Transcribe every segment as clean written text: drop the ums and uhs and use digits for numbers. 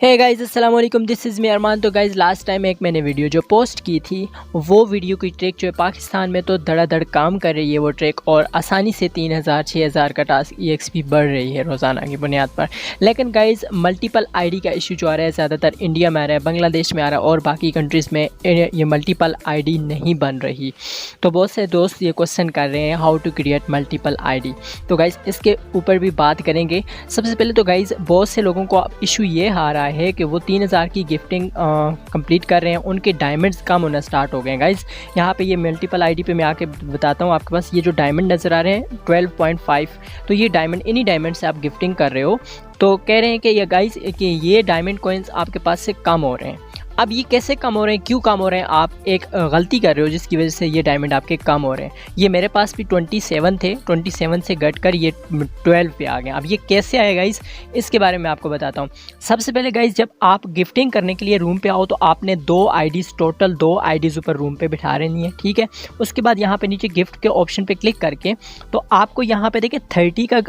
Hey guys अस्सलाम वालेकुम, this is me अरमान। तो गाइस लास्ट टाइम एक मैंने वीडियो जो पोस्ट की थी, वो वीडियो की ट्रिक जो है पाकिस्तान में तो धड़ाधड़ काम कर रही है वो ट्रिक, और आसानी से 3000 6000 का टास्क EXP बढ़ रही है रोज़ाना की बुनियाद पर। लेकिन गाइस मल्टीपल आईडी का इशू जो आ रहा है, ज़्यादातर इंडिया में आ रहा है, बांग्लादेश में आ रहा है और बाकी कंट्रीज़ में ये मल्टीपल आईडी नहीं बन रही। तो बहुत से दोस्त ये क्वेश्चन कर रहे हैं how to create multiple ID. तो गाइस इसके ऊपर भी बात करेंगे। सबसे पहले तो गाइस बहुत से लोगों को इशू ये आ रहा है कि वो 3000 की गिफ्टिंग कंप्लीट कर रहे हैं, उनके डायमंड्स कम होना स्टार्ट हो गए हैं। गाइस यहाँ पे ये मल्टीपल आईडी पे मैं आके बताता हूँ, आपके पास ये जो डायमंड नज़र आ रहे हैं 12.5, तो ये डायमंड, इन्हीं डायमंड से आप गिफ्टिंग कर रहे हो। तो कह रहे हैं कि ये गाइस कि ये डायमंड कॉइन्स आपके पास से कम हो रहे हैं। अब ये कैसे कम हो रहे हैं, क्यों कम हो रहे हैं? आप एक गलती कर रहे हो जिसकी वजह से ये डायमंड आपके कम हो रहे हैं। ये मेरे पास भी 27 थे, 27 से घट कर ये 12 पे आ गए। अब ये कैसे आए गाइस, इसके बारे में आपको बताता हूँ। सबसे पहले गाइस जब आप गिफ्टिंग करने के लिए रूम पे आओ तो आपने 2 आईडीज़, टोटल 2 आईडीज़ ऊपर रूम पे बिठा रही है, ठीक है। उसके बाद यहाँ पे नीचे गिफ्ट के ऑप्शन पे क्लिक करके तो आपको यहाँ पे देखिए 30 का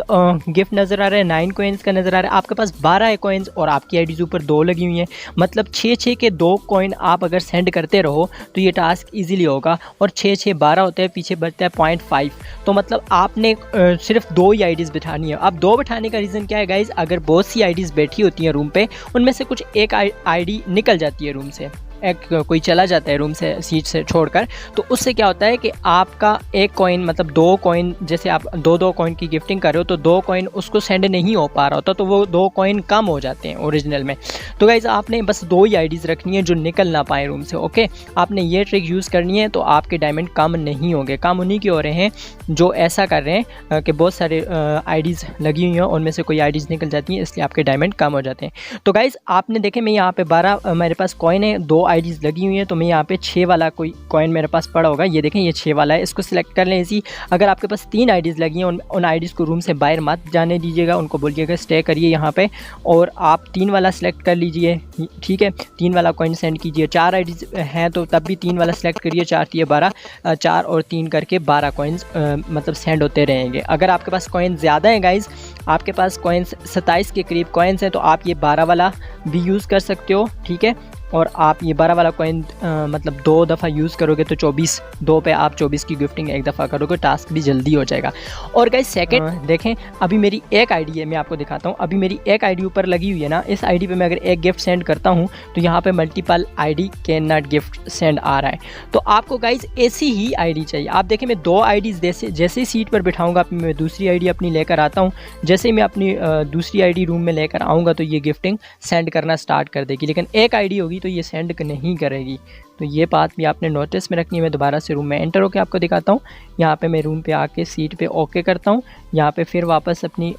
गिफ्ट नज़र आ रहा है, 9 कॉइन्स का नज़र आ रहा है। आपके पास 12 कॉइन्स और आपकी आईडीज़ ऊपर 2 लगी हुई हैं, मतलब 6 के 2 कॉइन आप अगर सेंड करते रहो तो ये टास्क इजीली होगा। और 6 12 होते हैं, पीछे बचता है 0.5, तो मतलब आपने सिर्फ 2 ही आईडीज़ बिठानी है। अब 2 बिठाने का रीज़न क्या है गाइज, अगर बहुत सी आईडीज़ बैठी होती हैं रूम पे, उनमें से कुछ एक आईडी निकल जाती है रूम से, एक कोई चला जाता है रूम से सीट से छोड़कर, तो उससे क्या होता है कि आपका एक कॉइन, मतलब 2 कॉइन, जैसे आप 2 कॉइन की गिफ्टिंग कर रहे हो तो 2 कॉइन उसको सेंड नहीं हो पा रहा होता, तो वो 2 कॉइन कम हो जाते हैं ओरिजिनल में। तो गाइज आपने बस 2 ही आईडीज़ रखनी है जो निकल ना पाए रूम से, ओके। आपने ये ट्रिक यूज़ करनी है तो आपके डायमंड कम नहीं होंगे। कम उन्हीं के हो रहे हैं जो ऐसा कर रहे हैं कि बहुत सारे आईडीज़ लगी हुई हैं, उनमें से कोई आईडीज़ निकल जाती हैं, इसलिए आपके डायमंड कम हो जाते हैं। तो गाइज़ आपने देखे, मैं यहाँ पे 12 मेरे पास कॉइन है, 2 आईडीज़ लगी हुई हैं, तो मैं यहाँ पे 6 वाला कोई कॉइन मेरे पास पड़ा होगा, ये देखें ये 6 वाला है, इसको सिलेक्ट कर लें इसी। अगर आपके पास 3 आईडीज़ लगी हैं, उन आईडीज़ को रूम से बाहर मत जाने दीजिएगा, उनको बोलिएगा स्टे करिए यहाँ पे, और आप 3 वाला सिलेक्ट कर लीजिए, ठीक है। 3 वाला कॉइन सेंड कीजिए। 4 आईडीज़ हैं तो तब भी 3 वाला सिलेक्ट करिए, 4 3 12, 4 और 3 करके 12 कॉइन्स मतलब सेंड होते रहेंगे। अगर आपके पास कॉइन ज़्यादा है गाइज़, आपके पास कॉइन्स 27 के करीब कॉइन्स हैं, तो आप ये 12 वाला भी यूज़ कर सकते हो, ठीक है। और आप ये 12 वाला कॉइन मतलब 2 दफ़ा यूज़ करोगे तो 24, 2 पे आप 24 की गिफ्टिंग एक दफ़ा करोगे, टास्क भी जल्दी हो जाएगा। और गाइस सेकंड देखें, अभी मेरी एक आईडी है, मैं आपको दिखाता हूँ। अभी मेरी एक आईडी ऊपर लगी हुई है ना, इस आईडी पे मैं अगर एक गिफ्ट सेंड करता हूँ तो यहाँ पे multiple ID cannot gift send आ रहा है। तो आपको गाइस ऐसी ही आईडी चाहिए। आप देखें मैं 2 आईडीज़ जैसे ही सीट पर बिठाऊँगा, मैं दूसरी आईडी अपनी लेकर आता हूँ, जैसे ही मैं अपनी दूसरी आईडी रूम में लेकर आऊँगा तो ये गिफ्टिंग सेंड करना स्टार्ट कर देगी। लेकिन एक आईडी होगी तो ये सेंड नहीं करेगी। तो ये बात भी आपने नोटिस में रखनी है। मैं दोबारा से रूम में एंटर होकर आपको दिखाता हूँ। यहाँ पे मैं रूम पे आके सीट पे ओके करता हूँ, यहाँ पे फिर वापस अपनी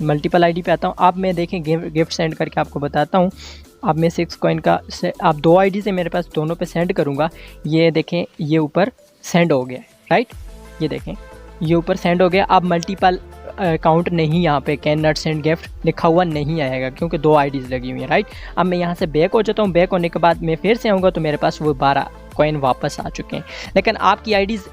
मल्टीपल आईडी पे आता हूँ। अब मैं देखें गिफ्ट सेंड करके आपको बताता हूँ। अब मैं 6 कॉइन का आप 2 आईडी से मेरे पास दोनों पे सेंड करूँगा, ये देखें ये ऊपर सेंड हो गया, राइट, ये देखें ये ऊपर सेंड हो गया। अब मल्टीपल अकाउंट नहीं, यहाँ पे कैन नॉट सेंड गिफ्ट लिखा हुआ नहीं आएगा क्योंकि 2 आईडीज़ लगी हुई हैं, राइट। अब मैं यहाँ से बैक हो जाता हूँ। बैक होने के बाद मैं फिर से आऊँगा तो मेरे पास वो 12 कॉइन वापस आ चुके हैं। लेकिन आपकी आईडीज़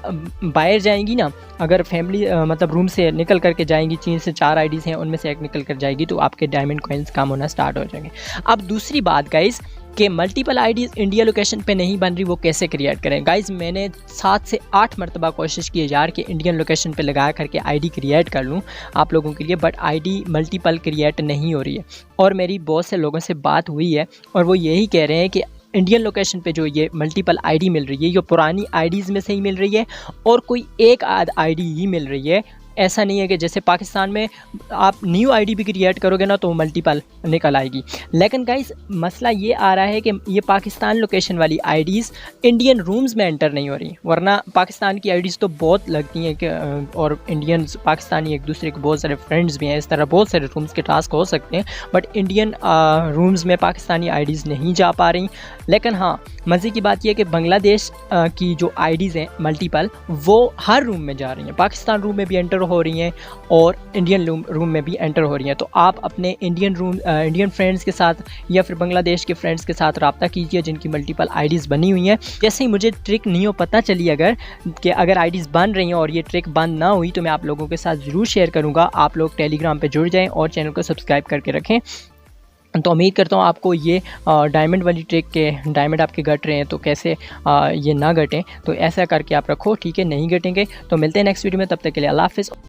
बाहर जाएंगी ना, अगर फैमिली मतलब रूम से निकल करके जाएंगी, 3 से 4 आईडीज़ हैं उनमें से एक निकल कर जाएगी, तो आपके डायमंड कॉइन्स कम होना स्टार्ट हो जाएंगे। अब दूसरी बात गाइस कि मल्टीपल आईडीज़ इंडिया लोकेशन पे नहीं बन रही, वो कैसे क्रिएट करें गाइज़। मैंने 7 से 8 मरतबा कोशिश की है यार कि इंडियन लोकेशन पे लगा करके आईडी क्रिएट कर लूँ आप लोगों के लिए, बट आईडी मल्टीपल क्रिएट नहीं हो रही है। और मेरी बहुत से लोगों से बात हुई है और वो यही कह रहे हैं कि इंडियन लोकेशन पे जो ये मल्टीपल आईडी मिल रही है, ये पुरानी आईडीज़ में से ही मिल रही है और कोई एक आध आईडी ही मिल रही है। ऐसा नहीं है कि जैसे पाकिस्तान में आप न्यू आईडी भी क्रिएट करोगे ना तो मल्टीपल निकल आएगी। लेकिन गाइस मसला ये आ रहा है कि ये पाकिस्तान लोकेशन वाली आईडीज़ इंडियन रूम्स में एंटर नहीं हो रही, वरना पाकिस्तान की आईडीज़ तो बहुत लगती हैं कि और इंडियंस पाकिस्तानी एक दूसरे के बहुत सारे फ्रेंड्स भी हैं, इस तरह बहुत सारे रूम्स के टास्क हो सकते हैं, बट इंडियन रूम्स में पाकिस्तानी आईडीज़ नहीं जा पा रही। लेकिन हाँ, मज़े की बात यह कि बांग्लादेश की जो आईडीज़ हैं मल्टीपल, वो हर रूम में जा रही हैं, पाकिस्तान रूम में भी एंटर हो रही हैं और इंडियन रूम में भी एंटर हो रही हैं। तो आप अपने इंडियन फ्रेंड्स के साथ या फिर बांग्लादेश के फ्रेंड्स के साथ रब्ता कीजिए जिनकी मल्टीपल आईडीज़ बनी हुई हैं। जैसे ही मुझे ट्रिक नहीं पता चली अगर आईडीज़ बन रही हैं और ये ट्रिक बंद ना हुई तो मैं आप लोगों के साथ ज़रूर शेयर करूँगा। आप लोग टेलीग्राम पर जुड़ जाएँ और चैनल को सब्सक्राइब करके रखें। तो उम्मीद करता हूँ आपको ये डायमंड वाली ट्रिक के डायमंड आपके घट रहे हैं तो कैसे ये ना घटें, तो ऐसा करके आप रखो, ठीक है, नहीं घटेंगे। तो मिलते हैं नेक्स्ट वीडियो में, तब तक के लिए अल्लाह हाफ़िज़।